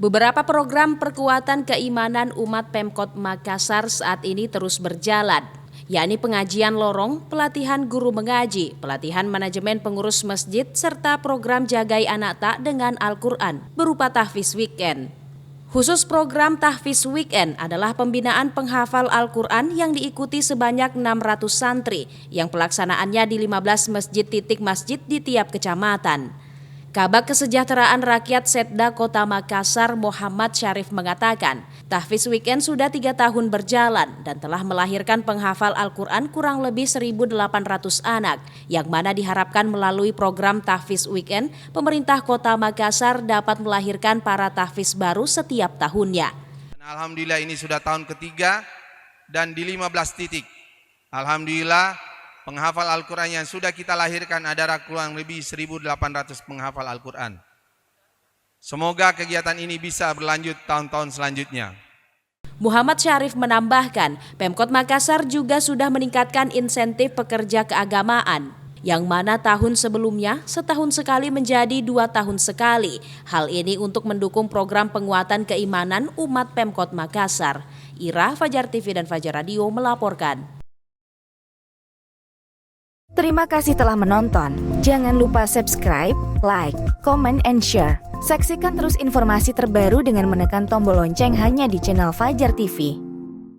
Beberapa program perkuatan keimanan umat Pemkot Makassar saat ini terus berjalan, yakni pengajian lorong, pelatihan guru mengaji, pelatihan manajemen pengurus masjid, serta program Jagai Anak Tak dengan Al-Quran berupa tahfiz weekend. Khusus program tahfiz weekend adalah pembinaan penghafal Al-Quran yang diikuti sebanyak 600 santri yang pelaksanaannya di 15 masjid di tiap kecamatan. Kabag Kesejahteraan Rakyat Setda Kota Makassar Muhammad Syarif mengatakan, tahfiz weekend sudah 3 tahun berjalan dan telah melahirkan penghafal Al-Quran kurang lebih 1.800 anak, yang mana diharapkan melalui program tahfiz weekend, pemerintah Kota Makassar dapat melahirkan para tahfiz baru setiap tahunnya. Alhamdulillah ini sudah tahun ketiga dan di 15 titik. Alhamdulillah penghafal Al-Quran yang sudah kita lahirkan ada kurang lebih 1.800 penghafal Al-Quran. Semoga kegiatan ini bisa berlanjut tahun-tahun selanjutnya. Muhammad Syarif menambahkan, Pemkot Makassar juga sudah meningkatkan insentif pekerja keagamaan, yang mana tahun sebelumnya setahun sekali menjadi 2 tahun sekali. Hal ini untuk mendukung program penguatan keimanan umat Pemkot Makassar. Ira, Fajar TV dan Fajar Radio melaporkan. Terima kasih telah menonton. Jangan lupa subscribe, like, comment, and share. Saksikan terus informasi terbaru dengan menekan tombol lonceng hanya di channel Fajar TV.